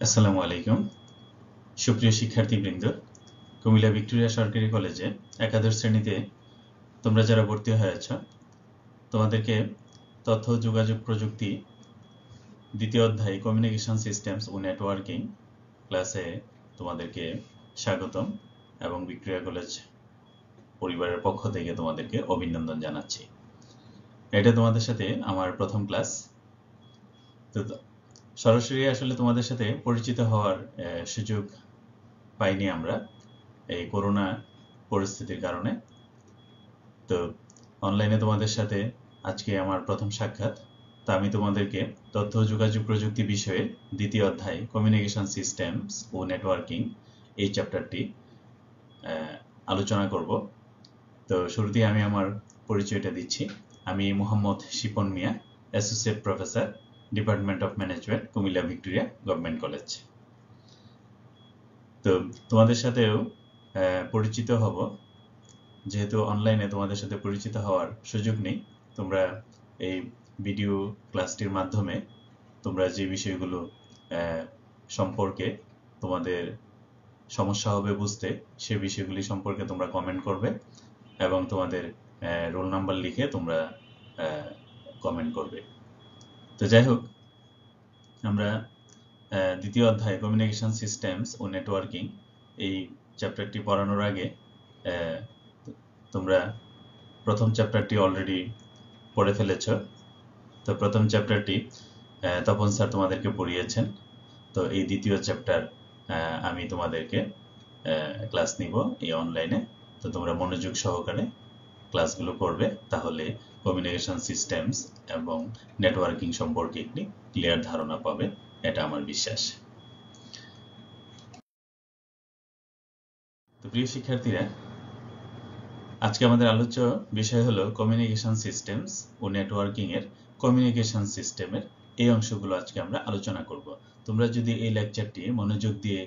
আসসালামু আলাইকুম সুপ্রিয় শিক্ষার্থীবৃন্দ কুমিল্লা ভিক্টোরিয়া সরকারি কলেজে একাদশ শ্রেণীতে তোমরা যারা ভর্তি হয়েছ তোমাদেরকে তথ্য যোগাযোগ প্রযুক্তি দ্বিতীয় অধ্যায় কমিউনিকেশন সিস্টেমস ও নেটওয়ার্কিং ক্লাসে তোমাদেরকে স্বাগতম এবং ভিক্টোরিয়া কলেজ পরিবারের পক্ষ থেকে তোমাদেরকে অভিনন্দন জানাচ্ছি। এটা তোমাদের সাথে আমার প্রথম ক্লাস। তো সরাসরি আসলে তোমাদের সাথে পরিচিত হওয়ার সুযোগ পাইনি আমরা এই করোনা পরিস্থিতির কারণে। তো অনলাইনে তোমাদের সাথে আজকে আমার প্রথম সাক্ষাৎ। তো আমি তোমাদেরকে তথ্য যোগাযোগ প্রযুক্তি বিষয়ে দ্বিতীয় অধ্যায় কমিউনিকেশন সিস্টেমস ও নেটওয়ার্কিং এই চ্যাপ্টারটি আলোচনা করব। তো শুরুতেই আমি আমার পরিচয়টা দিচ্ছি। আমি Mohammad Shipon Miah, associate professor, department of management, Comilla Victoria government college. তো তোমাদের সাথেও পরিচিত হব, যেহেতু অনলাইনে তোমাদের সাথে পরিচিত হওয়ার সুযোগ নেই। তোমরা এই ভিডিও ক্লাসটির মাধ্যমে তোমরা যে বিষয়গুলো সম্পর্কে তোমাদের সমস্যা হবে বুঝতে, সে বিষয়গুলি সম্পর্কে তোমরা কমেন্ট করবে এবং তোমাদের রোল নাম্বার লিখে তোমরা কমেন্ট করবে। তো যাই হোক, আমরা দ্বিতীয় অধ্যায় কমিউনিকেশন সিস্টেমস ও নেটওয়ার্কিং এই চ্যাপ্টারটি পড়ানোর আগে তোমরা প্রথম চ্যাপ্টারটি অলরেডি পড়ে ফেলেছ। তো প্রথম চ্যাপ্টারটি তপন স্যার তোমাদেরকে পড়িয়েছেন। তো এই দ্বিতীয় চ্যাপ্টার আমি তোমাদেরকে ক্লাস নিব এই অনলাইনে। তো তোমরা মনোযোগ সহকারে ক্লাসগুলো করবে, তাহলে কমিউনিকেশন সিস্টেমস এবং নেটওয়ার্কিং সম্পর্কে একটি ক্লিয়ার ধারণা পাবে, এটা আমার বিশ্বাস। তো প্রিয় শিক্ষার্থীরা, আজকে আমাদের আলোচ্য বিষয় হলো কমিউনিকেশন সিস্টেমস ও নেটওয়ার্কিং এর কমিউনিকেশন সিস্টেমের এই অংশগুলো আজকে আমরা আলোচনা করব। তোমরা যদি এই লেকচারটি মনোযোগ দিয়ে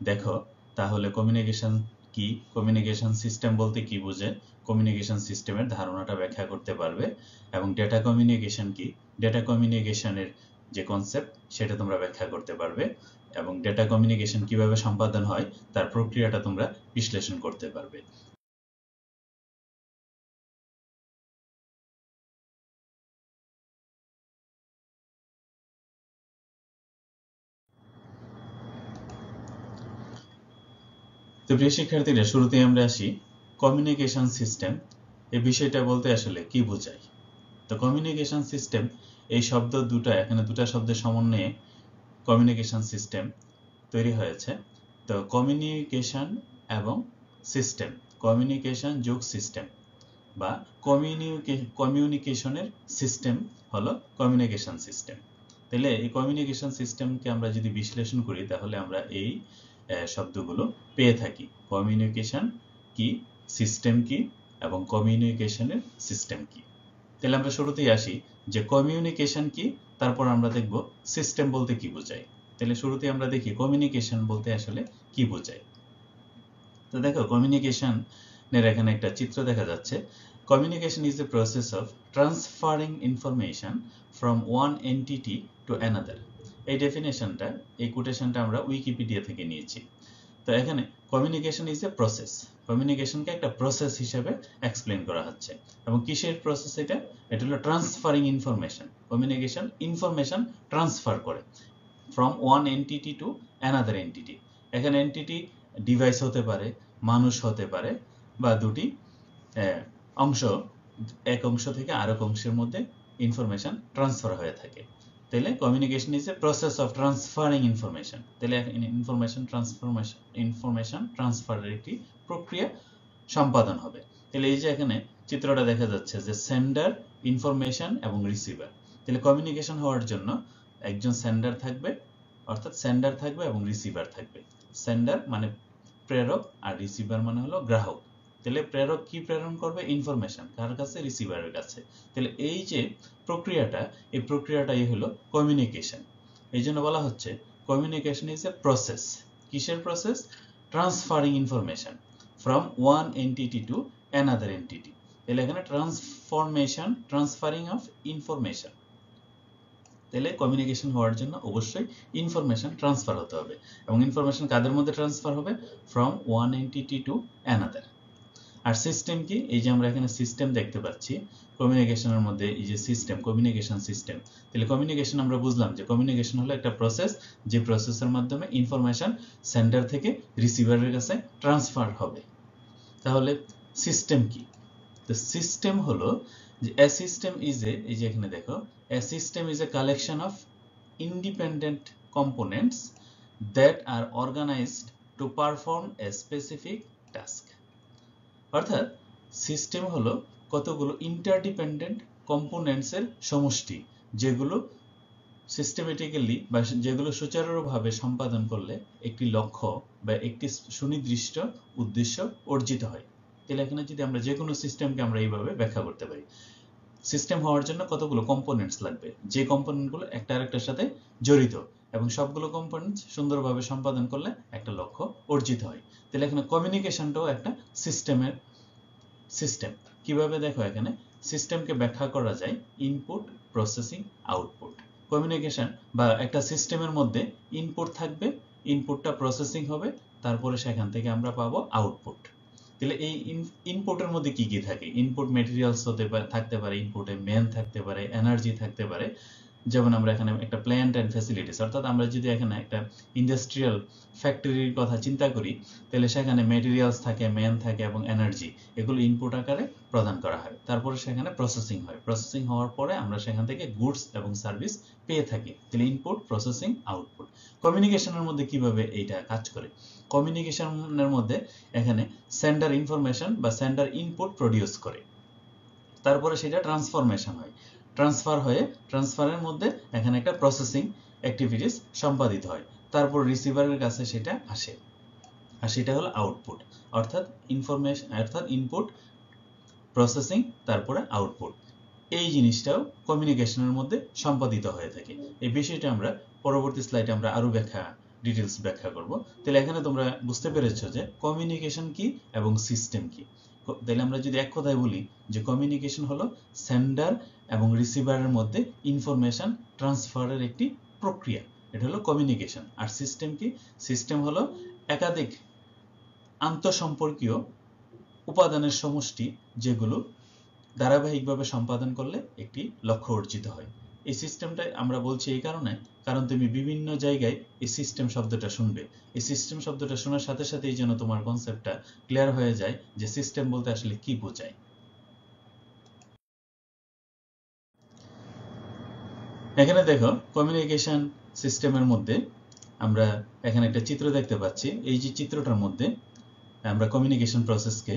দেখো, তাহলে কমিউনিকেশন কি, কমিউনিকেশন সিস্টেম বলতে কি বোঝে, কমিউনিকেশন সিস্টেমের ধারণাটা ব্যাখ্যা করতে পারবে, এবং ডেটা কমিউনিকেশন কি, ডেটা কমিউনিকেশনের যে কনসেপ্ট সেটা তোমরা ব্যাখ্যা করতে পারবে, এবং ডেটা কমিউনিকেশন কিভাবে সম্পাদন হয় তার প্রক্রিয়াটা তোমরা বিশ্লেষণ করতে পারবে। তো প্রিয় শিক্ষার্থীরা, শুরুতেই আমরা আসি কমিউনিকেশন সিস্টেম এই বিষয়টা বলতে আসলে কি বোঝায়। তো কমিউনিকেশন সিস্টেম এই শব্দ দুটা, এখানে দুটা শব্দের সমন্বয়ে কমিউনিকেশন সিস্টেম তৈরি হয়েছে। তো কমিউনিকেশন এবং সিস্টেম, কমিউনিকেশন যোগ সিস্টেম বা কমিউনিকেশনের সিস্টেম হলো কমিউনিকেশন সিস্টেম। তাহলে এই কমিউনিকেশন সিস্টেমকে আমরা যদি বিশ্লেষণ করি, তাহলে আমরা এই শব্দগুলো পেয়ে থাকি। কমিউনিকেশন কি, সিস্টেম কি, এবং কমিউনিকেশনের সিস্টেম কি। তাহলে আমরা শুরুতেই আসি যে কমিউনিকেশন কি, তারপর আমরা দেখব সিস্টেম বলতে কি বোঝায়। তাহলে শুরুতে আমরা দেখি কমিউনিকেশন বলতে আসলে কি বোঝায়। তো দেখো, কমিউনিকেশনের এখানে একটা চিত্র দেখা যাচ্ছে। Communication is a process of transferring information from one entity to another. এই ডেফিনেশনটা, এই কোটেশনটা আমরা উইকিপিডিয়া থেকে নিয়েছি। তো এখানে কমিউনিকেশন ইজ এ প্রসেস, কমিউনিকেশনকে একটা প্রসেস হিসেবে এক্সপ্লেন করা হচ্ছে। এবং কিসের প্রসেস এটা? এটা হলো transferring information. Communication information transfer করে from one entity to another entity. এখানে এন্টিটি ডিভাইস হতে পারে, মানুষ হতে পারে, বা দুটি অংশ, এক অংশ থেকে আরেক অংশের মধ্যে ইনফরমেশন ট্রান্সফার হয়ে থাকে। তাহলে communication is a process of transferring information. তাহলে ইনফরমেশন ট্রান্সফারের একটি প্রক্রিয়া সম্পাদন হবে। তাহলে এই যে এখানে চিত্রটা দেখা যাচ্ছে যে সেন্ডার, ইনফরমেশন এবং রিসিভার। তাহলে কমিউনিকেশন হওয়ার জন্য একজন সেন্ডার থাকবে, অর্থাৎ সেন্ডার থাকবে এবং রিসিভার থাকবে। সেন্ডার মানে প্রেরক আর রিসিভার মানে হলো গ্রাহক। তাহলে প্রেরক কি প্রেরণ করবে? ইনফরমেশন। কার কাছে? রিসিভারের কাছে। তাহলে এই যে প্রক্রিয়াটা, এই প্রক্রিয়াটাই হলো কমিউনিকেশন। এই জন্য বলা হচ্ছে কমিউনিকেশন ইজ এ প্রসেস। কিসের process? Transferring information from one entity to another entity. তাহলে এখানে ট্রান্সফারিং অফ ইনফরমেশন। তাহলে কমিউনিকেশন হওয়ার জন্য অবশ্যই ইনফরমেশন ট্রান্সফার হতে হবে, এবং ইনফরমেশন কাদের মধ্যে ট্রান্সফার হবে? From one entity to another. আর সিস্টেম কি? এই যে আমরা এখানে সিস্টেম দেখতে পাচ্ছি কমিউনিকেশনের মধ্যে, এই যে সিস্টেম, কমিউনিকেশন সিস্টেম। তাহলে কমিউনিকেশন আমরা বুঝলাম যে কমিউনিকেশন হলো একটা প্রসেস, যে প্রসেসের মাধ্যমে ইনফরমেশন সেন্ডার থেকে রিসিভারের কাছে ট্রান্সফার হবে। তাহলে সিস্টেম কি? তো সিস্টেম হলো যে a system is a, এই যে এখানে দেখো, a system is a collection of independent components that are organized to perform a specific task। অর্থাৎ সিস্টেম হলো কতগুলো ইন্টারডিপেন্ডেন্ট কম্পোনেন্টস এর সমষ্টি, যেগুলো সিস্টেমেটিক্যালি বা যেগুলো সুচারুভাবে সম্পাদন করলে একটি লক্ষ্য বা একটি সুনির্দিষ্ট উদ্দেশ্য অর্জিত হয়। তাহলে এখানে যদি আমরা যে কোনো সিস্টেমকে আমরা এইভাবে ব্যাখ্যা করতে পারি, সিস্টেম হওয়ার জন্য কতগুলো কম্পোনেন্টস লাগবে, যে কম্পোনেন্টগুলো একটা আরেকটার সাথে জড়িত, এবং সবগুলো কম্পোনেন্টস সুন্দরভাবে সম্পাদন করলে একটা লক্ষ্য অর্জিত হয়। তাহলে এখানে কমিউনিকেশনটাও একটা সিস্টেমের সিস্টেম। কিভাবে? দেখো, এখানে সিস্টেমকে ব্যাখ্যা করা যায় ইনপুট, প্রসেসিং, আউটপুট। কমিউনিকেশন বা একটা সিস্টেমের মধ্যে ইনপুট থাকবে, ইনপুটটা প্রসেসিং হবে, তারপরে সেখান থেকে আমরা পাবো আউটপুট। তাহলে এই ইনপুটের মধ্যে কি কি থাকে? ইনপুট ম্যাটেরিয়ালস থাকতে পারে, ইনপুটে ম্যান থাকতে পারে, এনার্জি থাকতে পারে। যেমন আমরা এখানে একটা প্ল্যান্ট অ্যান্ড ফ্যাসিলিটিস, অর্থাৎ আমরা যদি এখানে একটা ইন্ডাস্ট্রিয়াল ফ্যাক্টরির কথা চিন্তা করি, তাহলে সেখানে ম্যাটেরিয়ালস থাকে, ম্যান থাকে এবং এনার্জি, এগুলো ইনপুট আকারে প্রদান করা হয়। তারপরে সেখানে প্রসেসিং হয়, প্রসেসিং হওয়ার পরে আমরা সেখান থেকে গুডস এবং সার্ভিস পেয়ে থাকি। তাহলে ইনপুট, প্রসেসিং, আউটপুট। কমিউনিকেশনের মধ্যে কিভাবে এইটা কাজ করে? কমিউনিকেশনের মধ্যে এখানে সেন্ডার ইনফরমেশন বা সেন্ডার ইনপুট প্রডিউস করে, তারপরে সেটা ট্রান্সফরমেশন হয়, ট্রান্সফার হয়ে ট্রান্সফারের মধ্যে এখানে একটা প্রসেসিং অ্যাক্টিভিটিস সম্পাদিত হয়, তারপর রিসিভারের কাছে সেটা আসে, আর সেটা হলো আউটপুট। অর্থাৎ ইনফরমেশন, অর্থাৎ ইনপুট, প্রসেসিং, তারপরে আউটপুট। এই জিনিসটাও কমিউনিকেশনের মধ্যে সম্পাদিত হয়ে থাকে। এই বিষয়টা আমরা পরবর্তী স্লাইডে আমরা আরো ডিটেইলস ব্যাখ্যা করব। তাহলে এখানে তোমরা বুঝতে পেরেছো যে কমিউনিকেশন কি এবং সিস্টেম কি। তাহলে আমরা যদি এক কথায় বলি যে কমিউনিকেশন হলো সেন্ডার এবং রিসিভারের মধ্যে ইনফরমেশন ট্রান্সফারের একটি প্রক্রিয়া, এটা হলো কমিউনিকেশন। আর সিস্টেম কি? সিস্টেম হলো একাধিক আন্তঃসম্পর্কীয় উপাদানের সমষ্টি, যেগুলো ধারাবাহিকভাবে সম্পাদন করলে একটি লক্ষ্য অর্জিত হয়। এই সিস্টেমটা আমরা বলছি এই কারণে, কারণ তুমি বিভিন্ন জায়গায় এই সিস্টেম শব্দটা শুনবে। এই সিস্টেম শব্দটা শোনার সাথে সাথেই যেন তোমার কনসেপ্টটা ক্লিয়ার হয়ে যায় যে সিস্টেম বলতে আসলে কি বোঝায়। এখানে দেখো, কমিউনিকেশন সিস্টেমের মধ্যে আমরা এখানে একটা চিত্র দেখতে পাচ্ছি। এই যে চিত্রটার মধ্যে আমরা কমিউনিকেশন প্রসেসকে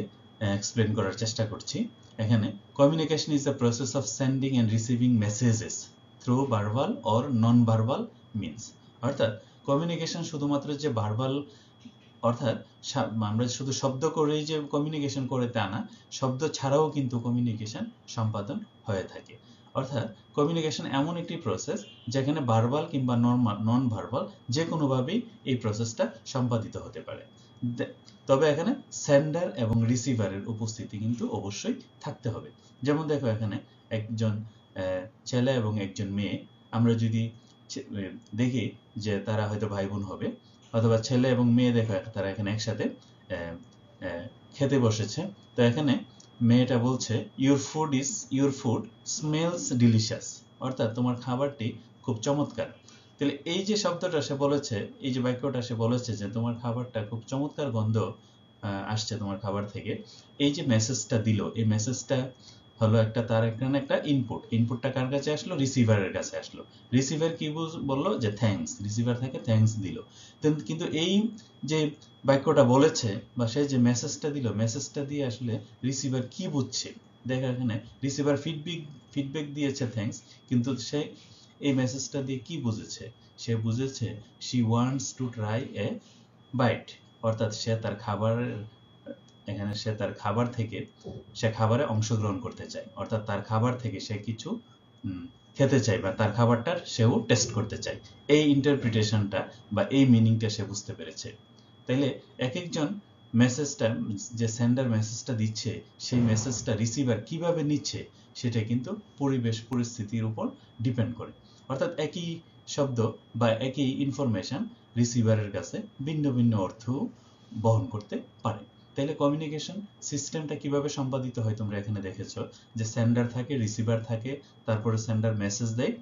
এক্সপ্লেন করার চেষ্টা করছি। এখানে communication is the process of sending and receiving messages through verbal or non verbal means. অর্থাৎ কমিউনিকেশন শুধুমাত্র যে ভার্বাল, অর্থাৎ আমরা শুধু শব্দ করেই যে কমিউনিকেশন করে তা না, শব্দ ছাড়াও কিন্তু কমিউনিকেশন সম্পাদন হয়ে থাকে। অর্থাৎ কমিউনিকেশন এমন একটি প্রসেস যেখানে ভার্বাল কিংবা নন ভার্বাল যে কোনোভাবেই এই প্রসেসটা সম্পাদিত হতে পারে। তবে এখানে সেন্ডার এবং রিসিভারের উপস্থিতি কিন্তু অবশ্যই থাকতে হবে। যেমন দেখো, এখানে একজন ছেলে এবং একজন মেয়ে, আমরা যদি দেখি যে তারা হয়তো ভাই বোন হবে, অথবা ছেলে এবং মেয়ে দেখো তারা এখানে একসাথে খেতে বসেছে। তো এখানে মেয়েটা বলছে ইউর ফুড স্মেলস ডিলিশিয়াস, অর্থাৎ তোমার খাবারটি খুব চমৎকার। তাহলে এই যে শব্দটা সে বলেছে, এই যে বাক্যটা সে বলেছে যে তোমার খাবারটা খুব চমৎকার গন্ধ আসছে তোমার খাবার থেকে, এই যে মেসেজটা দিল, এই মেসেজটা হলো তার একটা ইনপুট। ইনপুটটা কার কাছে আসলো? রিসিভারের কাছে আসলো। রিসিভার কি বললো? যে থ্যাঙ্কস। রিসিভার থেকে থ্যাঙ্কস দিল। কিন্তু এই যে বাক্যটা বলেছে বা সে যে মেসেজটা দিল, মেসেজটা দিয়ে আসলে রিসিভার কি বুঝছে? দেখো, এখানে রিসিভার ফিডব্যাক দিয়েছে থ্যাঙ্কস, কিন্তু সে এই মেসেজটা দিয়ে কি বুঝেছে? সে বুঝেছে she wants to try a bite, অর্থাৎ সে তার খাবার থেকে সে খাবারে অংশগ্রহণ করতে চায়, অর্থাৎ তার খাবার থেকে সে কিছু খেতে চায় বা তার খাবারটা সেও টেস্ট করতে চায়। এই ইন্টারপ্রিটেশনটা বা এই মিনিংটা সে বুঝতে পেরেছে। তাইলে এক একজন মেসেজটা, যে সেন্ডার মেসেজটা দিচ্ছে, সেই মেসেজটা রিসিভার কিভাবে নিচ্ছে সেটা কিন্তু পরিবেশ পরিস্থিতির উপর ডিপেন্ড করে। অর্থাৎ একই শব্দ বা একই ইনফরমেশন রিসিভারের কাছে ভিন্ন ভিন্ন অর্থ বহন করতে পারে। তাহলে কমিউনিকেশন সিস্টেমটা কিভাবে সম্পাদিত হয় তোমরা এখানে দেখেছো যে সেন্ডার থাকে, রিসিভার থাকে, তারপরে সেন্ডার মেসেজ দেয়,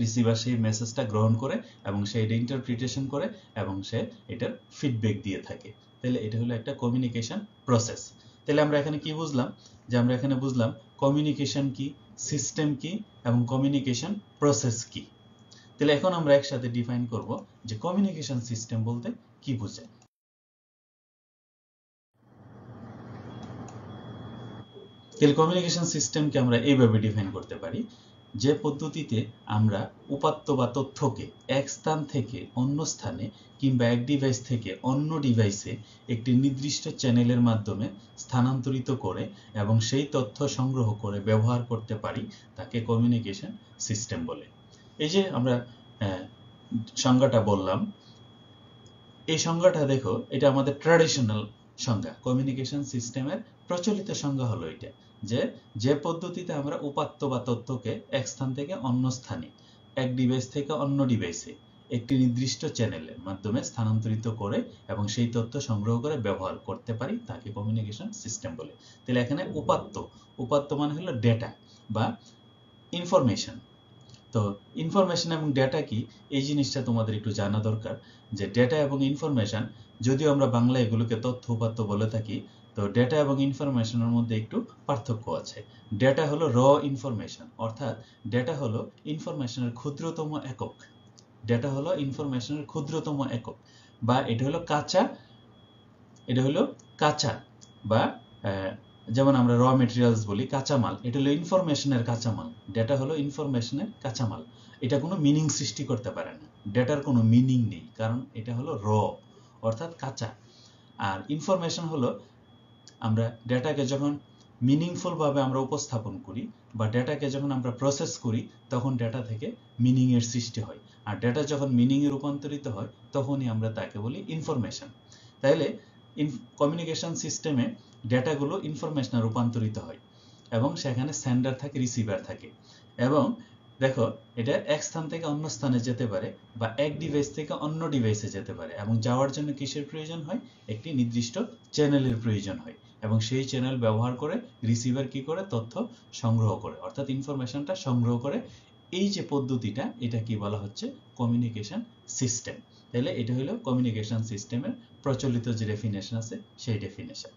রিসিভার সেই মেসেজটা গ্রহণ করে এবং সে এটা ইন্টারপ্রিটেশন করে এবং সে এটার ফিডব্যাক দিয়ে থাকে। তাহলে এটা হলো একটা কমিউনিকেশন প্রসেস। তাহলে আমরা এখানে কি বুঝলাম, যে আমরা এখানে বুঝলাম কমিউনিকেশন কি, সিস্টেম কি এবং কমিউনিকেশন প্রসেস কি। তাহলে এখন আমরা একসাথে ডিফাইন করব যে কমিউনিকেশন সিস্টেম বলতে কি বোঝায়। তাহলে কমিউনিকেশন সিস্টেমকে আমরা এইভাবে ডিফাইন করতে পারি, যে পদ্ধতিতে আমরা উপাত্ত বা তথ্যকে এক স্থান থেকে অন্য স্থানে কিংবা এক ডিভাইস থেকে অন্য ডিভাইসে একটি নির্দিষ্ট চ্যানেলের মাধ্যমে স্থানান্তরিত করে এবং সেই তথ্য সংগ্রহ করে ব্যবহার করতে পারি, তাকে কমিউনিকেশন সিস্টেম বলে। এই যে আমরা সংজ্ঞাটা বললাম, এই সংজ্ঞাটা দেখো, এটা আমাদের ট্র্যাডিশনাল সংজ্ঞা। কমিউনিকেশন সিস্টেমের প্রচলিত সংজ্ঞা হলো এটা, যে পদ্ধতিতে আমরা উপাত্ত বা তথ্যকে এক স্থান থেকে অন্য স্থানে, এক ডিভাইস থেকে অন্য ডিভাইসে একটি নির্দিষ্ট চ্যানেলের মাধ্যমে স্থানান্তরিত করে এবং সেই তথ্য সংগ্রহ করে ব্যবহার করতে পারি, তাকে কমিউনিকেশন সিস্টেম বলে। তাহলে এখানে উপাত্ত মানে হলো ডেটা বা ইনফরমেশন। তো ইনফরমেশন এবং ডেটা কি, এই জিনিসটা তোমাদের একটু জানা দরকার, যে ডেটা এবং ইনফরমেশন, যদিও আমরা বাংলায় এগুলোকে তথ্য উপাত্ত বলে থাকি, তো ডেটা এবং ইনফরমেশনের মধ্যে একটু পার্থক্য আছে। ডেটা হলো র ইনফরমেশন, অর্থাৎ ডেটা হলো ইনফরমেশনের ক্ষুদ্রতম একক। ডেটা হলো ইনফরমেশনের ক্ষুদ্রতম একক, বা এটা হলো কাঁচা বা যেমন আমরা র মেটেরিয়ালস বলি, কাঁচামাল, এটা হলো ইনফরমেশনের কাঁচামাল। ডেটা হলো ইনফরমেশনের কাঁচামাল, এটা কোনো মিনিং সৃষ্টি করতে পারে না, ডেটার কোনো মিনিং নেই, কারণ এটা হলো র অর্থাৎ কাঁচা। আর ইনফরমেশন হলো আমরা ডেটাকে যখন মিনিংফুল ভাবে আমরা উপস্থাপন করি বা ডেটাকে যখন আমরা প্রসেস করি, তখন ডেটা থেকে মিনিং এর সৃষ্টি হয়, আর ডেটা যখন মিনিং এ রূপান্তরিত হয় তখনই আমরা তাকে বলি ইনফরমেশন। তাইলে কমিউনিকেশন সিস্টেমে ডেটাগুলো ইনফরমেশনে রূপান্তরিত হয় এবং সেখানে সেন্ডার থাকে, রিসিভার থাকে, এবং দেখো এটা এক স্থান থেকে অন্য স্থানে যেতে পারে বা এক ডিভাইস থেকে অন্য ডিভাইসে যেতে পারে, এবং যাওয়ার জন্য কিসের প্রয়োজন হয়, একটি নির্দিষ্ট চ্যানেলের প্রয়োজন হয়, এবং সেই চ্যানেল ব্যবহার করে রিসিভার কি করে, তথ্য সংগ্রহ করে, অর্থাৎ ইনফরমেশনটা সংগ্রহ করে। এই যে পদ্ধতিটা, এটা কি বলা হচ্ছে, কমিউনিকেশন সিস্টেম। তাহলে এটা হলো কমিউনিকেশন সিস্টেমের প্রচলিত যে ডেফিনেশন আছে সেই ডেফিনেশন।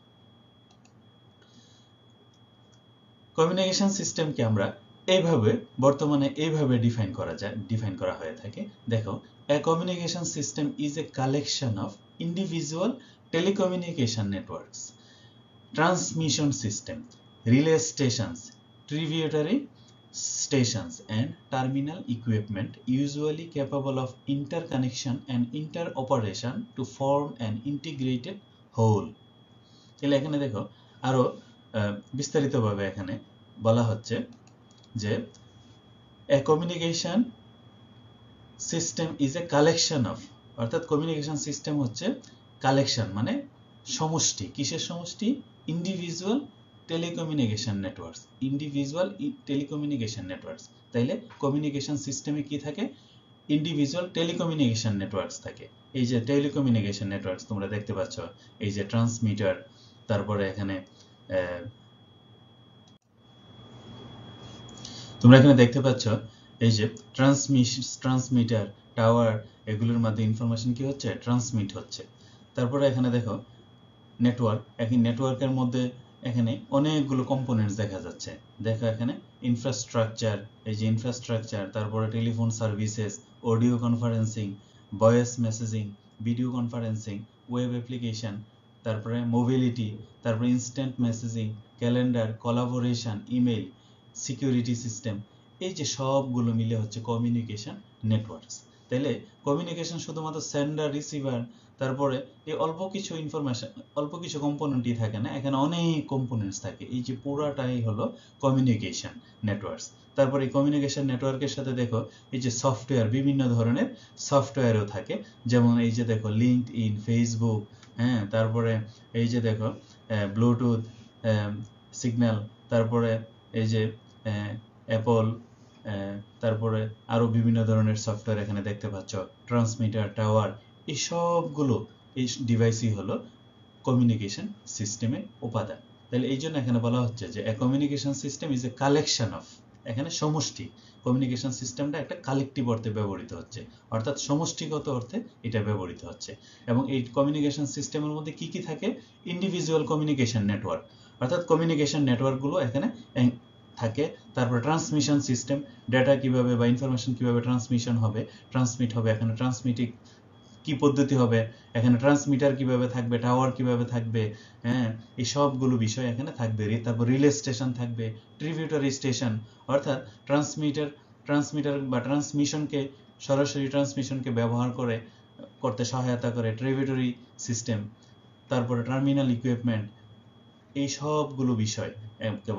কমিউনিকেশন সিস্টেমকে আমরা বর্তমানে এইভাবে ডিফাইন করা হয়ে থাকে। দেখো, a communication system is a collection of individual telecommunication networks, transmission system, relay stations, tributary stations and terminal equipment usually capable of interconnection and interoperation to form an integrated whole। তাহলে এখানে দেখো আরো বিস্তারিতভাবে এখানে বলা হচ্ছে যে a communication system is a collection of, অর্থাৎ কমিউনিকেশন সিস্টেম হচ্ছে কালেকশন মানে সমষ্টি। কিসের সমষ্টি? Individual telecommunication networks. তাইলে কমিউনিকেশন সিস্টেমে কি থাকে? ইন্ডিভিজুয়াল টেলিকমিউনিকেশন নেটওয়ার্কস থাকে। এই যে টেলিকমিউনিকেশন নেটওয়ার্কস তোমরা দেখতে পাচ্ছ, এই যে ট্রান্সমিটার, তারপরে এখানে তোমরা এখানে দেখতে পাচ্ছ এই যে ট্রান্সমিটার, টাওয়ার, এগুলোর মাধ্যমে ইনফরমেশন কি হচ্ছে, ট্রান্সমিট হচ্ছে। তারপরে এখানে দেখো নেটওয়ার্ক, একই নেটওয়ার্কের মধ্যে এখানে অনেকগুলো কম্পোনেন্টস দেখা যাচ্ছে। দেখো এখানে ইনফ্রাস্ট্রাকচার, এই যে ইনফ্রাস্ট্রাকচার, তারপরে telephone services, audio conferencing, voice messaging, video conferencing, web application, তারপরে মোবিলিটি, তারপরে instant messaging, calendar, collaboration, email, security system, এই যে সবগুলো মিলে হচ্ছে কমিউনিকেশন নেটওয়ার্কস। তাইলে কমিউনিকেশন শুধুমাত্র সেন্ডার, রিসিভার, তারপরে এই অল্প কিছু ইনফরমেশন, অল্প কিছু কম্পোনেন্টই থাকে না, এখানে অনেক কম্পোনেন্টস থাকে। এই যে পুরাটাই হলো কমিউনিকেশন নেটওয়ার্কস। তারপরে এই কমিউনিকেশন নেটওয়ার্কের সাথে দেখো এই যে সফটওয়্যার, বিভিন্ন ধরনের সফটওয়্যারও থাকে, যেমন এই যে দেখো লিঙ্কডইন, ফেসবুক, হ্যাঁ, তারপরে এই যে দেখো ব্লুটুথ সিগন্যাল, তারপরে এই যে অ্যাপল তারপরে আরো বিভিন্ন ধরনের সফটওয়্যার এখানে দেখতে পাচ্ছ, ট্রান্সমিটার, টাওয়ার, এই সবগুলো এই ডিভাইসই হলো কমিউনিকেশন সিস্টেমের উপাদান। তাহলে এই জন্য এখানে বলা হচ্ছে যে a communication system is a collection of, এখানে সমষ্টি, কমিউনিকেশন সিস্টেমটা একটা কালেকটিভ অর্থে ব্যবহৃত হচ্ছে, অর্থাৎ সমষ্টিগত অর্থে এটা ব্যবহৃত হচ্ছে। এবং এই কমিউনিকেশন সিস্টেমের মধ্যে কি কি থাকে? ইন্ডিভিজুয়াল কমিউনিকেশন নেটওয়ার্ক, অর্থাৎ কমিউনিকেশন নেটওয়ার্কগুলো এখানে থাকে। তারপর ট্রান্সমিশন সিস্টেম, ডেটা কিভাবে বা ইনফরমেশন কিভাবে ট্রান্সমিট হবে, এখানে ট্রান্সমিটিং কি পদ্ধতি হবে, এখানে ট্রান্সমিটার কিভাবে থাকবে, টাওয়ার কিভাবে থাকবে, হ্যাঁ, এই সবগুলো বিষয় এখানে থাকবে। তারপর রিলে স্টেশন থাকবে, ট্রিবিউটারি স্টেশন, অর্থাৎ ট্রান্সমিটার বা ট্রান্সমিশনকে, সরাসরি ট্রান্সমিশনকে ব্যবহার করতে সহায়তা করে ট্রিবিউটারি সিস্টেম। তারপরে টার্মিনাল ইকুইপমেন্ট, এই সবগুলো বিষয়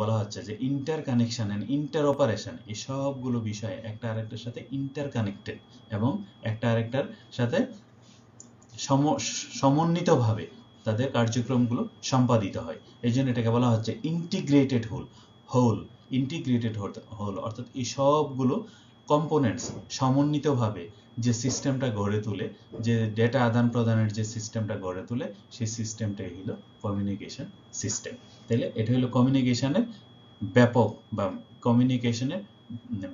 বলা হচ্ছে যে interconnection and interoperation, এই সবগুলো বিষয় একটা আরেকটার সাথে ইন্টার কানেক্টেড এবং একটা আরেকটার সাথে সমন্বিতভাবে তাদের কার্যক্রমগুলো সম্পাদিত হয়। এই জন্য এটাকে বলা হচ্ছে ইন্টিগ্রেটেড হোল, অর্থাৎ এই সবগুলো কম্পোনেন্টস সমন্বিতভাবে যে সিস্টেমটা গড়ে তোলে, যে ডেটা আদান প্রদানের যে সিস্টেমটা গড়ে তোলে, সেই সিস্টেমটাই হলো কমিউনিকেশন সিস্টেম। তাহলে এটা হলো কমিউনিকেশনের ব্যাপক বা কমিউনিকেশনের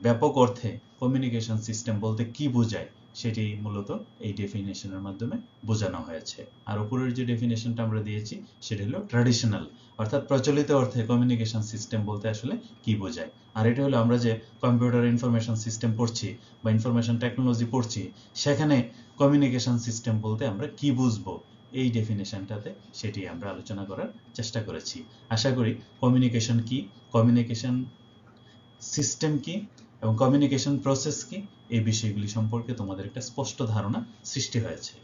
ব্যাপক অর্থে কমিউনিকেশন সিস্টেম বলতে কি বোঝায় সেটি মূলত এই ডেফিনেশনের মাধ্যমে বোঝানো হয়েছে। আর উপরের যে ডেফিনেশনটা আমরা দিয়েছি সেটা হলো ট্র্যাডিশনাল, অর্থাৎ প্রচলিত অর্থে কমিউনিকেশন সিস্টেম বলতে আসলে কি বোঝায়। আর এটা হলো আমরা যে কম্পিউটার ইনফরমেশন সিস্টেম পড়ছি বা ইনফরমেশন টেকনোলজি পড়ছি, সেখানে কমিউনিকেশন সিস্টেম বলতে আমরা কি বুঝবো, এই ডেফিনেশনটাতে সেটি আমরা আলোচনা করার চেষ্টা করেছি। আশা করি কমিউনিকেশন কি, কমিউনিকেশন সিস্টেম কি এবং কমিউনিকেশন প্রসেস কি, এই বিষয়গুলি সম্পর্কে তোমাদের একটা স্পষ্ট ধারণা সৃষ্টি হয়েছে।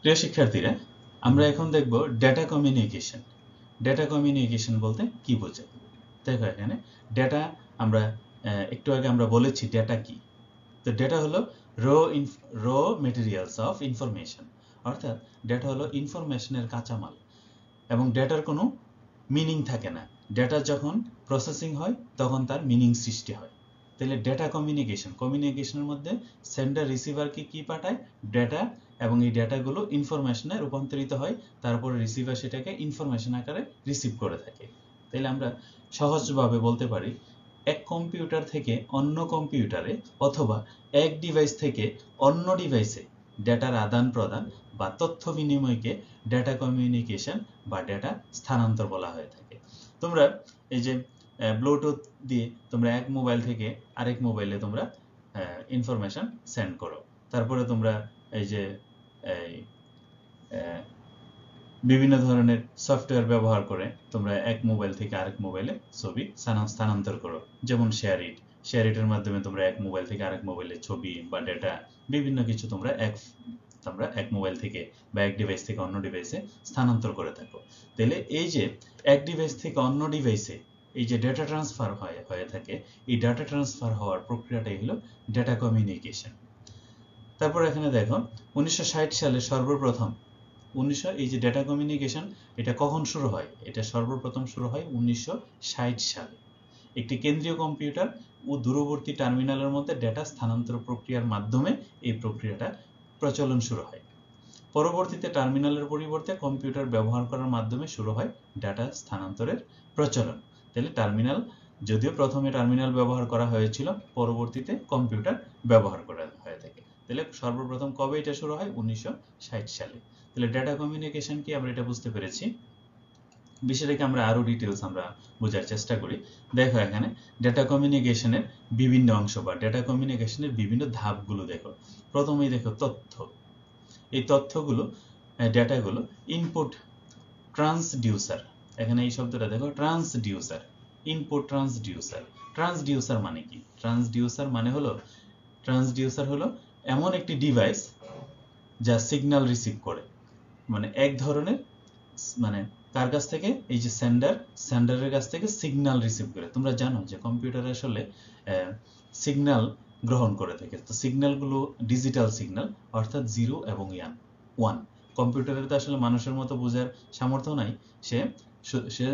প্রিয় শিক্ষার্থীরা, আমরা এখন দেখব ডেটা কমিউনিকেশন। ডেটা কমিউনিকেশন বলতে কি বোঝায়? দেখো এখানে ডেটা, আমরা একটু আগে আমরা বলেছি ডেটা কি। তো ডেটা হলো র মেটেরিয়ালস অফ ইনফরমেশন, অর্থাৎ ডেটা হলো ইনফরমেশনের কাঁচামাল এবং ডেটার কোনো মিনিং থাকে না। ডেটা যখন প্রসেসিং হয় তখন তার মিনিং সৃষ্টি হয়। তাহলে ডেটা কমিউনিকেশনের মধ্যে সেন্ডার রিসিভারকে কি পাঠায়? ডেটা, এবং এই ডেটাগুলো ইনফরমেশনে রূপান্তরিত হয়, তারপরে রিসিভার সেটাকে ইনফরমেশন আকারে রিসিভ করে থাকে। তাহলে আমরা সহজভাবে বলতে পারি এক কম্পিউটার থেকে অন্য কম্পিউটারে অথবা এক ডিভাইস থেকে অন্য ডিভাইসে ডেটার আদান প্রদান বা তথ্য বিনিময়কে ডেটা কমিউনিকেশন বা ডেটা স্থানান্তর বলা হয়ে থাকে। তোমরা এই যে ব্লুটুথ দিয়ে তোমরা এক মোবাইল থেকে আরেক মোবাইলে তোমরা ইনফরমেশন সেন্ড করো, তারপরে তোমরা এই যে বিভিন্ন ধরনের সফটওয়্যার ব্যবহার করে তোমরা এক মোবাইল থেকে আরেক মোবাইলে ছবি স্থানান্তর করো, যেমন শেয়ার ইটের মাধ্যমে তোমরা এক মোবাইল থেকে আরেক মোবাইলে ছবি বা ডেটা বিভিন্ন কিছু তোমরা এক মোবাইল থেকে বা এক ডিভাইস থেকে অন্য ডিভাইসে স্থানান্তর করে থাকো। তাহলে এই যে এক ডিভাইস থেকে অন্য ডিভাইসে এই যে ডেটা ট্রান্সফার হয়ে থাকে, এই ডেটা ট্রান্সফার হওয়ার প্রক্রিয়াটাই হলো ডেটা কমিউনিকেশন। তারপর এখানে দেখো 1960 সালে সর্বপ্রথম এই যে ডেটা কমিউনিকেশন, এটা কখন শুরু হয়? এটা সর্বপ্রথম শুরু হয় 1960 সালে। একটি কেন্দ্রীয় কম্পিউটার ও দূরবর্তী টার্মিনালের মধ্যে ডেটা স্থানান্তর প্রক্রিয়ার মাধ্যমে এই প্রক্রিয়াটা প্রচলন শুরু হয়। পরবর্তীতে টার্মিনালের পরিবর্তে কম্পিউটার ব্যবহার করার মাধ্যমে শুরু হয় ডেটা স্থানান্তরের প্রচলন। তাহলে টার্মিনাল, যদিও প্রথমে টার্মিনাল ব্যবহার করা হয়েছিল, পরবর্তীতে কম্পিউটার ব্যবহার করা হয়ে থাকে। তাহলে সর্বপ্রথম কবে এটা শুরু হয়? 1960 সালে। তাহলে ডেটা কমিউনিকেশন কি আমরা এটা বুঝতে পেরেছি। বিষয়টাকে আমরা আরো ডিটেইলস আমরা বোঝার চেষ্টা করি। দেখো এখানে ডেটা কমিউনিকেশনের বিভিন্ন অংশ বা ডেটা কমিউনিকেশনের বিভিন্ন ধাপগুলো দেখো। প্রথমেই দেখো তথ্য। এই তথ্যগুলো, ডেটাগুলো ইনপুট ট্রান্সডিউসার, এখানে এই শব্দটা দেখো, ট্রান্সডিউসার, ইনপুট ট্রান্সডিউসার মানে কি? ট্রান্সডিউসার হলো এমন একটি ডিভাইস যা সিগন্যাল রিসিভ করে, মানে এক ধরনের, মানে কার কাছ থেকে? এই যে সেন্ডারের কাছ থেকে সিগন্যাল রিসিভ করে। তোমরা জানো যে কম্পিউটার আসলে সিগন্যাল গ্রহণ করে থাকে। তো সিগন্যালগুলো ডিজিটাল সিগন্যাল, অর্থাৎ 0 এবং 1। কম্পিউটারের তো আসলে মানুষের মতো বোঝার সামর্থ্য নাই, সে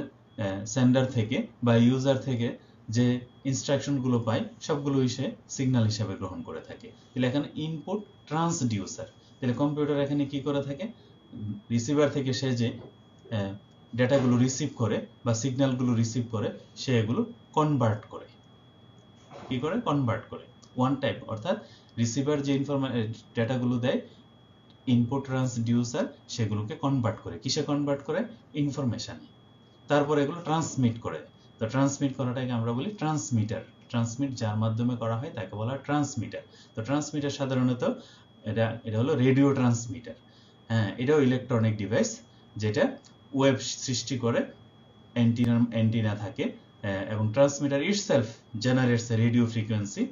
সেন্ডার থেকে বা ইউজার থেকে যে ইনস্ট্রাকশনগুলো পায় সবগুলোই সে সিগন্যাল হিসেবে গ্রহণ করে থাকে। তাহলে এখানে ইনপুট ট্রান্সডিউসার, তাহলে কম্পিউটার এখানে কি করে থাকে, রিসিভার থেকে সে যে ডেটাগুলো রিসিভ করে বা সিগন্যালগুলো রিসিভ করে সে এগুলো কনভার্ট করে, কি করে কনভার্ট করে ওয়ান টাইপ, অর্থাৎ রিসিভার যে ডেটাগুলো দেয় ইনপুট ট্রান্সডিউসার সেগুলোকে কনভার্ট করে, কিসে কনভার্ট করে, ইনফরমেশনে, তারপর এগুলো ট্রান্সমিট করে। তো ট্রান্সমিট করাটাকে আমরা বলি ট্রান্সমিটার, ট্রান্সমিট যার মাধ্যমে করা হয় তাকে বলা হয় ট্রান্সমিটার। তো ট্রান্সমিটার সাধারণত এটা হলো রেডিও ট্রান্সমিটার, হ্যাঁ, এটাও ইলেকট্রনিক ডিভাইস যেটা ওয়েভ সৃষ্টি করে, অ্যান্টিনা থাকে, এবং transmitter itself generates radio frequency,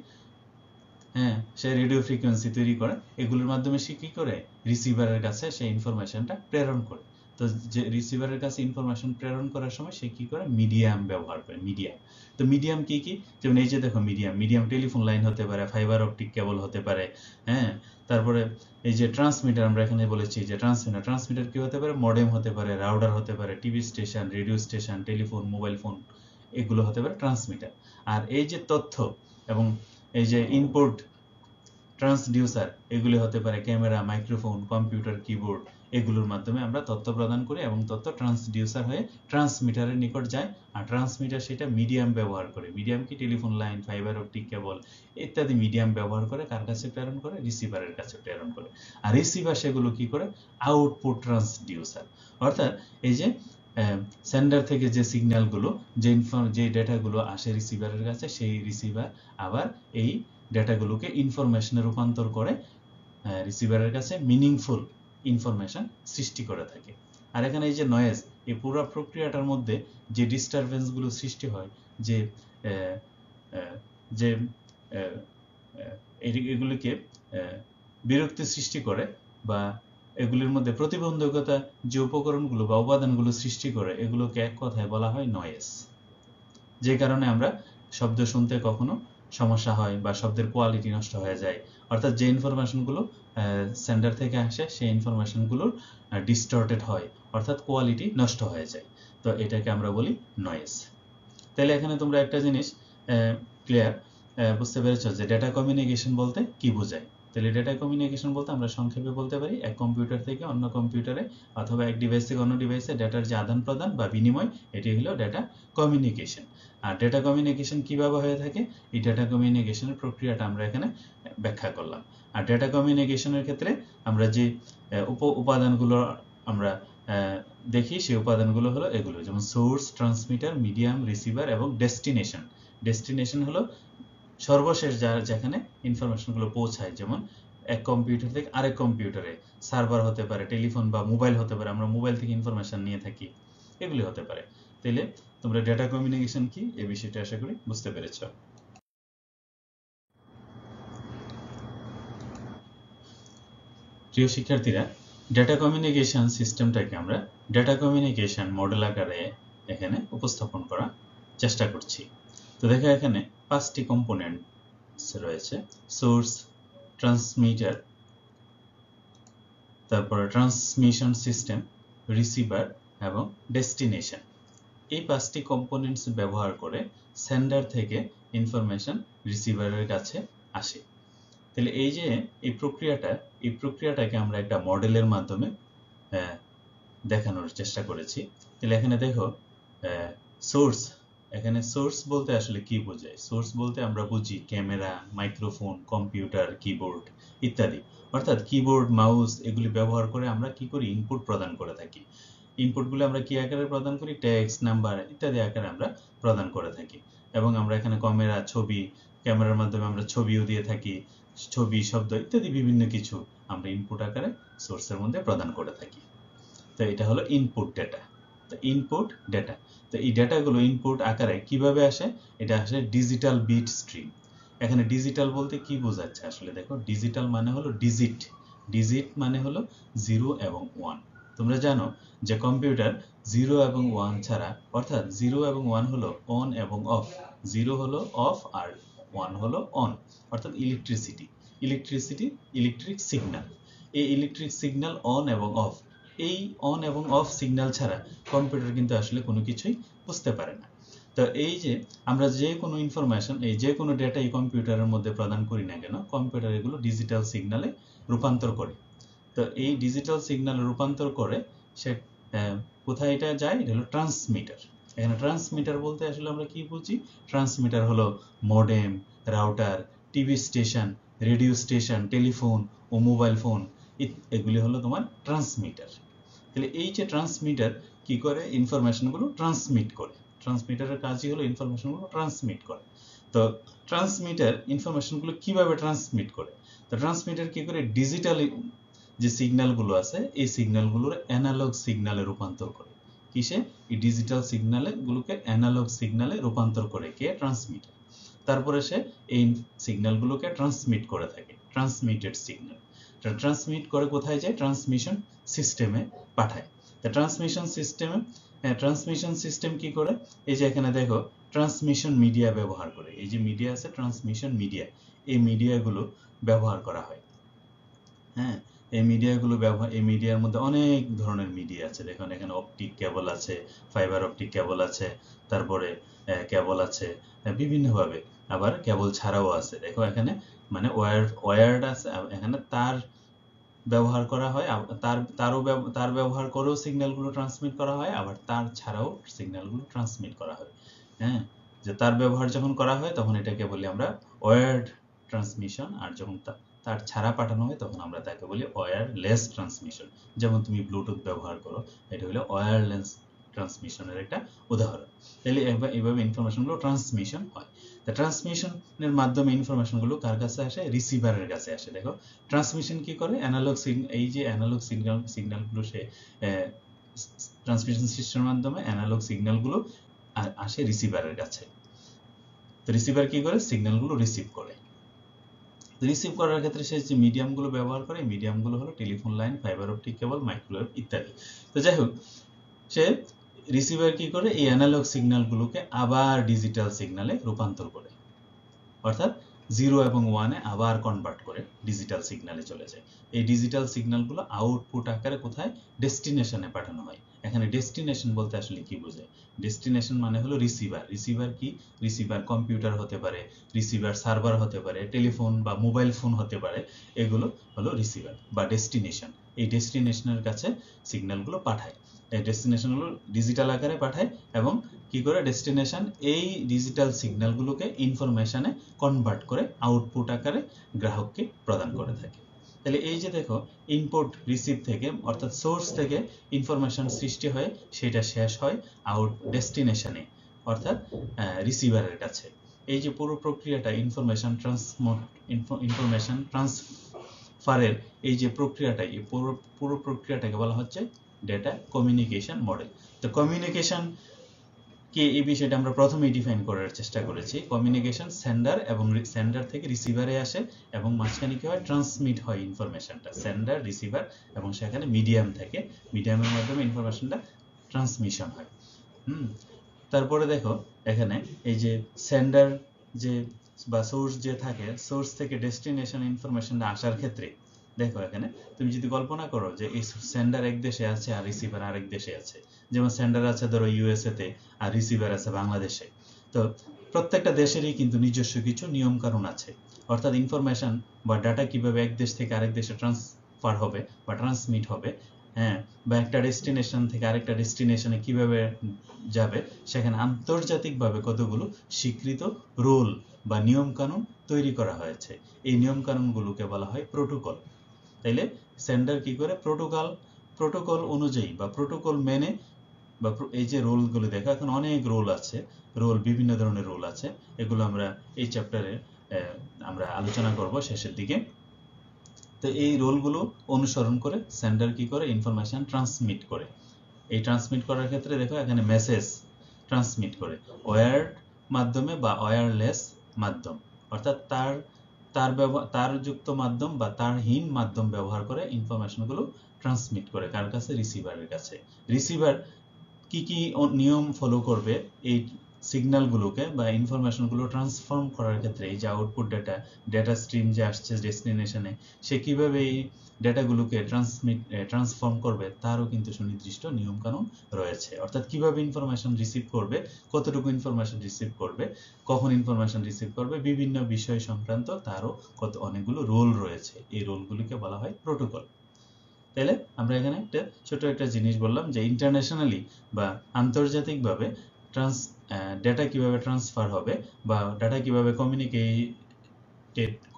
হ্যাঁ, সে রেডিও ফ্রিকোয়েন্সি তৈরি করে, এগুলোর মাধ্যমে সে কি করে রিসিভারের কাছে সেই ইনফরমেশনটা প্রেরণ করে। তো যে রিসিভারের কাছে ইনফরমেশন প্রেরণ করার সময় সে কি করে, মিডিয়াম ব্যবহার করে, মিডিয়াম। তো মিডিয়াম কি কি, যেমন এই যে দেখো মিডিয়াম টেলিফোন লাইন হতে পারে, ফাইবার অপটিক কেবল হতে পারে, হ্যাঁ, তারপরে এই যে ট্রান্সমিটার আমরা এখানে বলেছি যে ট্রান্সমিটার কি হতে পারে, মডেম হতে পারে, রাউটার হতে পারে, TV station, radio station, telephone, mobile phone, এগুলো হতে পারে ট্রান্সমিটার। আর এই যে তথ্য এবং এই যে ইনপুট ট্রান্সডিউসার, এগুলি হতে পারে ক্যামেরা, মাইক্রোফোন, কম্পিউটার, কিবোর্ড, এগুলোর মাধ্যমে আমরা তথ্য প্রদান করি এবং তথ্য ট্রান্সডিউসার হয়ে ট্রান্সমিটারের নিকট যায়, আর ট্রান্সমিটার সেটা মিডিয়াম ব্যবহার করে, মিডিয়াম কি telephone line, fibre optic cable ইত্যাদি মিডিয়াম ব্যবহার করে কার কাছে প্রেরণ করে, রিসিভারের কাছে প্রেরণ করে। আর রিসিভার সেগুলো কি করে, আউটপুট ট্রান্সডিউসার, অর্থাৎ এই যে সেন্ডার থেকে যে সিগন্যালগুলো, যে ডেটাগুলো আসে রিসিভারের কাছে, সেই রিসিভার আবার এই ডেটাগুলোকে ইনফরমেশনে রূপান্তর করে রিসিভারের কাছে মিনিংফুল ইনফরমেশন সৃষ্টি করে থাকে। আর এখানে এই যে নয়েজ, এই পুরো প্রক্রিয়াটার মধ্যে যে ডিস্টারবেন্সগুলো সৃষ্টি হয়, যে যে এগুলিকে বিরক্তি সৃষ্টি করে বা এগুলির মধ্যে প্রতিবন্ধকতা যে উপকরণগুলো বা উপাদানগুলো সৃষ্টি করে, এগুলোকে এক কথায় বলা হয় নয়েজ। যে কারণে আমরা শব্দ শুনতে কখনো সমস্যা হয় বা শব্দের কোয়ালিটি নষ্ট হয়ে যায়, অর্থাৎ যে ইনফরমেশনগুলো সেন্ডার থেকে আসে সেই ইনফরমেশনগুলোর ডিস্টর্টেড হয়, অর্থাৎ কোয়ালিটি নষ্ট হয়ে যায়। তো এটাকে আমরা বলি নয়েজ। তাহলে এখানে তোমরা একটা জিনিস ক্লিয়ার বুঝতে পেরেছো যে ডেটা কমিউনিকেশন বলতে কি বোঝায়। তাহলে ডেটা কমিউনিকেশন বলতে আমরা সংক্ষেপে বলতে পারি এক কম্পিউটার থেকে অন্য কম্পিউটারে অথবা এক ডিভাইস থেকে অন্য ডিভাইসে ডেটার যে আদান প্রদান বা বিনিময়, এটি হলো ডেটা কমিউনিকেশন। আর ডেটা কমিউনিকেশন কিভাবে হয়ে থাকে, এই ডেটা কমিউনিকেশনের প্রক্রিয়াটা আমরা এখানে ব্যাখ্যা করলাম। আর ডেটা কমিউনিকেশনের ক্ষেত্রে আমরা যে উপাদানগুলো আমরা দেখি, সেই উপাদানগুলো হলো এগুলো, যেমন সোর্স, ট্রান্সমিটার, মিডিয়াম, রিসিভার এবং ডেস্টিনেশন। ডেস্টিনেশন হলো সর্বশেষ যেখানে ইনফরমেশনগুলো পৌঁছায়, যেমন এক কম্পিউটার থেকে আরেক কম্পিউটারে, সার্ভার হতে পারে, টেলিফোন বা মোবাইল হতে পারে, আমরা মোবাইল থেকে ইনফরমেশন নিয়ে থাকি, এগুলি হতে পারে। তাহলে তোমরা ডেটা কমিউনিকেশন কি এই বিষয়টা আশা করি বুঝতে পেরেছো। প্রিয় শিক্ষার্থীরা, ডেটা কমিউনিকেশন সিস্টেমটাকে আমরা ডেটা কমিউনিকেশন মডেল আকারে এখানে উপস্থাপন করার চেষ্টা করছি। তো দেখো এখানে 5টি কম্পোনেন্টস রয়েছে, সোর্স, ট্রান্সমিটার, তারপরে ট্রান্সমিশন সিস্টেম, রিসিভার এবং ডেস্টিনেশন। এই 5টি কম্পোনেন্টস ব্যবহার করে সেন্ডার থেকে ইনফরমেশন রিসিভারের কাছে আসে। তাহলে এই যে এই প্রক্রিয়াটাকে আমরা একটা মডেলের মাধ্যমে দেখানোর চেষ্টা করেছি। তাহলে এখানে দেখো সোর্স, এখানে সোর্স বলতে আসলে কি বোঝায়, সোর্স বলতে আমরা বুঝি ক্যামেরা, মাইক্রোফোন, কম্পিউটার, কিবোর্ড ইত্যাদি, অর্থাৎ কিবোর্ড, মাউস এগুলি ব্যবহার করে আমরা কি করি, ইনপুট প্রদান করে থাকি। ইনপুটগুলো আমরা কি আকারে প্রদান করি, টেক্সট, নাম্বার ইত্যাদি আকারে আমরা প্রদান করে থাকি। এবং আমরা এখানে ক্যামেরার মাধ্যমে আমরা ছবিও দিয়ে থাকি, ছবি, শব্দ ইত্যাদি বিভিন্ন কিছু আমরা ইনপুট আকারে সোর্সের মধ্যে প্রদান করে থাকি। তো এটা হলো ইনপুট ডেটা। তো ইনপুট ডেটা, তো এই ডেটাগুলো ইনপুট আকারে কিভাবে আসে, এটা আসে ডিজিটাল বিট স্ট্রিম। এখানে ডিজিটাল বলতে কি বোঝাচ্ছে, আসলে দেখো ডিজিটাল মানে হলো ডিজিট, ডিজিট মানে হলো 0 এবং 1। তোমরা জানো যে কম্পিউটার 0 এবং 1 ছাড়া, অর্থাৎ 0 এবং 1 হলো অন এবং অফ, 0 হলো অফ আর 1 হলো অন, অর্থাৎ ইলেকট্রিক সিগন্যাল। এই ইলেকট্রিক সিগন্যাল অন এবং অফ, এই অন এবং অফ সিগন্যাল ছাড়া কম্পিউটার কিন্তু আসলে কোনো কিছুই বুঝতে পারে না। তো এই যে আমরা যে কোনো ইনফরমেশন, এই যে কোনো ডেটা এই কম্পিউটারের মধ্যে প্রদান করি না কেন, কম্পিউটার এগুলো ডিজিটাল সিগন্যালে রূপান্তর করে। তো এই ডিজিটাল সিগন্যালে রূপান্তর করে সে কোথায় এটা যায়, এটা হলো ট্রান্সমিটার। এখানে ট্রান্সমিটার বলতে আসলে আমরা কি বুঝি, ট্রান্সমিটার হলো modem, router, TV station, radio station, telephone ও মোবাইল ফোন, এগুলি হলো তোমার ট্রান্সমিটার। তাহলে এই যে ট্রান্সমিটার কি করে, ইনফরমেশনগুলো ট্রান্সমিট করে। ট্রান্সমিটারের কাজই হলো ইনফরমেশনগুলো ট্রান্সমিট করে। তো ট্রান্সমিটার ইনফরমেশনগুলো কিভাবে ট্রান্সমিট করে, তো ট্রান্সমিটার কি করে, ডিজিটাল যে সিগন্যালগুলো আছে এই সিগন্যালগুলোর অ্যানালগ সিগন্যালে রূপান্তর করে। কিসে, এই ডিজিটাল সিগন্যালে গুলোকে অ্যানালগ সিগন্যালে রূপান্তর করে কে, ট্রান্সমিটার। তারপরে সে এই সিগন্যালগুলোকে ট্রান্সমিট করে থাকে, ট্রান্সমিটেড সিগন্যাল। ট্রান্সমিট করে কোথায় যায়, ট্রান্সমিশন সিস্টেমে পাঠায়। তো ট্রান্সমিশন সিস্টেম কি করে, এই যে এখানে দেখো ট্রান্সমিশন মিডিয়া ব্যবহার করে, এই যে মিডিয়া আছে ট্রান্সমিশন মিডিয়া, এই মিডিয়াগুলো ব্যবহার করা হয়। হ্যাঁ, এই মিডিয়াগুলো ব্যবহার, এই মিডিয়ার মধ্যে অনেক ধরনের মিডিয়া আছে। দেখুন এখানে অপটিক কেবল আছে, ফাইবার অপটিক কেবল আছে, তারপরে কেবল আছে বিভিন্নভাবে, আবার কেবল ছাড়াও আছে। দেখো এখানে মানে ওয়্যার্ড আছে, এখানে তার ব্যবহার করা হয়, তার ব্যবহার করেও সিগন্যালগুলো ট্রান্সমিট করা হয়, আবার তার ছাড়াও সিগন্যালগুলো ট্রান্সমিট করা হয়। হ্যাঁ, যে তার ব্যবহার যখন করা হয় তখন এটাকে বলি আমরা ওয়্যার্ড ট্রান্সমিশন, আর যখন তার ছাড়া পাঠানো হয় তখন আমরা তাকে বলি ওয়্যারলেস ট্রান্সমিশন। যেমন তুমি ব্লুটুথ ব্যবহার করো, এটা হলো ওয়্যারলেস ট্রান্সমিশনের একটা উদাহরণ। তাহলে এইভাবে ইনফরমেশনগুলো ট্রান্সমিশন হয়। তা ট্রান্সমিশনের মাধ্যমে ইনফরমেশনগুলো কার কাছে আসে, রিসিভারের কাছে আসে। দেখো ট্রান্সমিশন কি করে, অ্যানালগ এই যে অ্যানালগ সিগন্যালগুলো সে ট্রান্সমিশন সিস্টেমের মাধ্যমে অ্যানালগ সিগন্যালগুলো আসে রিসিভারের কাছে। তো রিসিভার কি করে, সিগন্যালগুলো রিসিভ করে। রিসিভ করার ক্ষেত্রে সে যে মিডিয়ামগুলো ব্যবহার করে, মিডিয়ামগুলো হলো telephone line, fibre optic cable, microwave ইত্যাদি। তো যাই হোক, সে রিসিভার কি করে, এই অ্যানালগ সিগন্যালগুলোকে আবার ডিজিটাল সিগন্যালে রূপান্তর করে, অর্থাৎ 0 এবং 1 এ আবার কনভার্ট করে ডিজিটাল সিগন্যালে চলে যায়। এই ডিজিটাল সিগন্যালগুলো আউটপুট আকারে কোথায়, ডেস্টিনেশনে পাঠানো হয়। এখানে ডেস্টিনেশন বলতে আসলে কি বোঝায়, ডেস্টিনেশন মানে হলো রিসিভার। রিসিভার কি, রিসিভার কম্পিউটার হতে পারে, রিসিভার সার্ভার হতে পারে, টেলিফোন বা মোবাইল ফোন হতে পারে, এগুলো হলো রিসিভার বা ডেস্টিনেশন। এই ডেস্টিনেশনের কাছে সিগন্যালগুলো পাঠায়, এই ডেস্টিনেশনগুলো ডিজিটাল আকারে পাঠায় এবং কি করে, ডেস্টিনেশন এই ডিজিটাল সিগন্যালগুলোকে ইনফরমেশনে কনভার্ট করে আউটপুট আকারে গ্রাহককে প্রদান করে থাকে। তাহলে এই যে দেখো, ইনপুট রিসিভ থেকে অর্থাৎ সোর্স থেকে ইনফরমেশন সৃষ্টি হয়, সেটা শেষ হয় আউট ডেস্টিনেশনে অর্থাৎ রিসিভারের কাছে। এই যে পুরো প্রক্রিয়াটা ইনফরমেশন ট্রান্সফারের এই যে প্রক্রিয়াটা, এই পুরো প্রক্রিয়াটাকে বলা হচ্ছে ডেটা কমিউনিকেশন মডেল। তো কমিউনিকেশন কি, এই বিষয়টা আমরা প্রথমেই ডিফাইন করার চেষ্টা করেছি। কমিউনিকেশন সেন্ডার এবং সেন্ডার থেকে রিসিভারে আসে এবং মাঝখানে কি হয়, ট্রান্সমিট হয় ইনফরমেশনটা, সেন্ডার রিসিভার এবং সেখানে মিডিয়াম থাকে, মিডিয়ামের মাধ্যমে ইনফরমেশনটা ট্রান্সমিশন হয়। তারপরে দেখো এখানে এই যে সেন্ডার যে বা সোর্স যে থাকে, সোর্স থেকে ডেস্টিনেশন ইনফরমেশনটা আসার ক্ষেত্রে দেখো এখানে তুমি যদি কল্পনা করো যে এই সেন্ডার এক দেশে আছে আর রিসিভার আরেক দেশে আছে, যেমন সেন্ডার আছে ধরো ইউএসএ তে আর রিসিভার আছে বাংলাদেশে। তো প্রত্যেকটা দেশেরই কিন্তু নিজস্ব কিছু নিয়ম কানুন আছে, অর্থাৎ ইনফরমেশন বা ডাটা কিভাবে এক দেশ থেকে আরেক দেশে ট্রান্সফার হবে বা ট্রান্সমিট হবে, হ্যাঁ, বা একটা ডেস্টিনেশন থেকে আরেকটা ডেস্টিনেশনে কিভাবে যাবে, সেখানে আন্তর্জাতিকভাবে কতগুলো স্বীকৃত রুল বা নিয়ম কানুন তৈরি করা হয়েছে। এই নিয়ম কানুনগুলোকে বলা হয় প্রোটোকল। তাইলে সেন্ডার কি করে, প্রোটোকল অনুযায়ী বা প্রোটোকল মেনে বা এই যে রোলগুলো দেখো, এখন অনেক রোল আছে, বিভিন্ন ধরনের রোল আছে, এগুলো আমরা এই চ্যাপ্টারে আমরা আলোচনা করব শেষের দিকে। তো এই রোলগুলো অনুসরণ করে সেন্ডার কি করে, ইনফরমেশন ট্রান্সমিট করে। এই ট্রান্সমিট করার ক্ষেত্রে দেখো এখানে মেসেজ ট্রান্সমিট করে ওয়্যার্ড মাধ্যমে বা ওয়্যারলেস মাধ্যম, অর্থাৎ তার যুক্ত মাধ্যম বা তারহীন মাধ্যম ব্যবহার করে ইনফরমেশনগুলো ট্রান্সমিট করে কার কাছে, রিসিভারের কাছে। রিসিভার কি কি নিয়ম ফলো করবে এই সিগন্যালগুলোকে বা ইনফরমেশনগুলো ট্রান্সফর্ম করার ক্ষেত্রে এই যে আউটপুট ডেটা স্ট্রিম যে আসছে ডেস্টিনেশনে, সে কিভাবে এই ডেটাগুলোকে ট্রান্সফর্ম করবে তারও কিন্তু সুনির্দিষ্ট নিয়মকানুন রয়েছে। অর্থাৎ কিভাবে ইনফরমেশন রিসিভ করবে, কতটুকু ইনফরমেশন রিসিভ করবে, কখন ইনফরমেশন রিসিভ করবে, বিভিন্ন বিষয় সংক্রান্ত তারও অনেকগুলো রোল রয়েছে। এই রোলগুলিকে বলা হয় প্রোটোকল। তাহলে আমরা এখানে ছোট একটা জিনিস বললাম যে ইন্টারন্যাশনালি বা আন্তর্জাতিকভাবে ডেটা কিভাবে ট্রান্সফার হবে বা ডেটা কিভাবে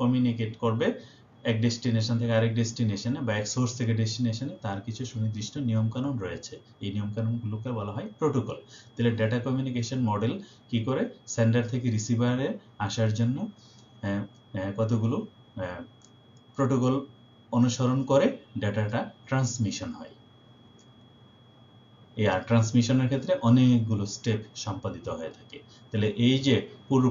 কমিউনিকেট করবে এক ডেস্টিনেশন থেকে আরেক ডেস্টিনেশনে বা এক সোর্স থেকে ডেস্টিনেশনে, তার কিছু সুনির্দিষ্ট নিয়মকানুন রয়েছে। এই নিয়মকানুনগুলোকে বলা হয় প্রোটোকল। তাহলে ডেটা কমিউনিকেশন মডেল কি করে সেন্ডার থেকে রিসিভারে আসার জন্য কতগুলো প্রোটোকল অনুসরণ করে ডেটাটা ট্রান্সমিশন হয়। এই ট্রান্সমিশনের ক্ষেত্রে অনেকগুলো স্টেপ সম্পাদিত হয়ে থাকে। তাহলে এই যে পুরো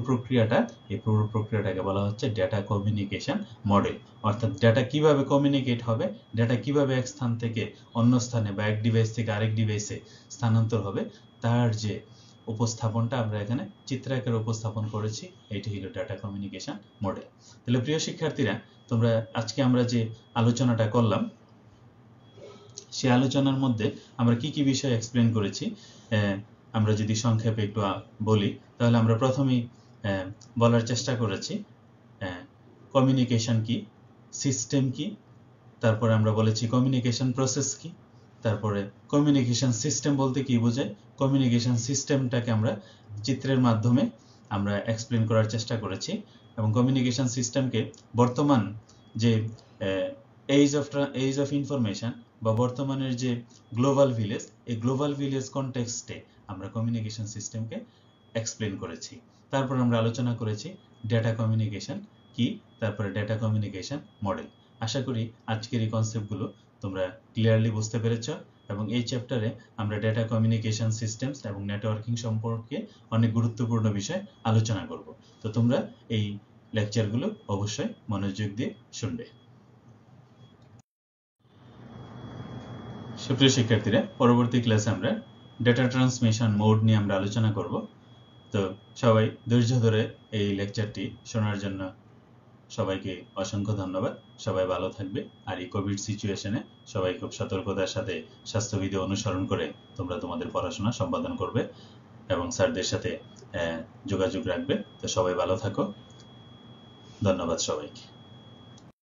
প্রক্রিয়াটাকে বলা হচ্ছে ডেটা কমিউনিকেশন মডেল। অর্থাৎ ডেটা কিভাবে কমিউনিকেট হবে, ডেটা কিভাবে এক স্থান থেকে অন্য স্থানে বা এক ডিভাইস থেকে আরেক ডিভাইসে স্থানান্তর হবে, তার যে উপস্থাপনটা আমরা এখানে চিত্রাকারে উপস্থাপন করেছি, এটি হলো ডেটা কমিউনিকেশন মডেল। তাহলে প্রিয় শিক্ষার্থীরা, তোমরা আজকে আমরা যে আলোচনাটা করলাম, সেই আলোচনার মধ্যে আমরা কি কি বিষয় এক্সপ্লেন করেছি আমরা যদি সংক্ষেপে একটু বলি, তাহলে আমরা প্রথমেই বলার চেষ্টা করেছি কমিউনিকেশন কি, সিস্টেম কি, তারপরে আমরা বলেছি কমিউনিকেশন প্রসেস কি, তারপরে কমিউনিকেশন সিস্টেম বলতে কি বোঝায়, কমিউনিকেশন সিস্টেমটাকে আমরা চিত্রের মাধ্যমে আমরা এক্সপ্লেন করার চেষ্টা করেছি। এবং কমিউনিকেশন সিস্টেমকে বর্তমান যে এজ অফ ইনফরমেশন বা বর্তমানের যে গ্লোবাল ভিলেজ, এই গ্লোবাল ভিলেজ কনটেক্সটে আমরা কমিউনিকেশন সিস্টেমকে এক্সপ্লেন করেছি। তারপর আমরা আলোচনা করেছি ডেটা কমিউনিকেশন কি, তারপরে ডেটা কমিউনিকেশন মডেল। আশা করি আজকের এই কনসেপ্টগুলো তোমরা ক্লিয়ারলি বুঝতে পেরেছ এবং এই চ্যাপ্টারে আমরা ডেটা কমিউনিকেশন সিস্টেমস এবং নেটওয়ার্কিং সম্পর্কে অনেক গুরুত্বপূর্ণ বিষয় আলোচনা করব। তো তোমরা এই লেকচারগুলো অবশ্যই মনোযোগ দিয়ে শুনবে। সুপ্রিয় শিক্ষার্থীরা, পরবর্তী ক্লাসে আমরা ডেটা ট্রান্সমিশন মোড নিয়ে আমরা আলোচনা করব। তো সবাই ধৈর্য ধরে এই লেকচারটি শোনার জন্য সবাইকে অসংখ্য ধন্যবাদ। সবাই ভালো থাকবে। আর এই কোভিড সিচুয়েশনে সবাই খুব সতর্কতার সাথে স্বাস্থ্যবিধি অনুসরণ করে তোমরা তোমাদের পড়াশোনা সম্পাদন করবে এবং স্যারদের সাথে যোগাযোগ রাখবে। তো সবাই ভালো থাকো। ধন্যবাদ সবাইকে।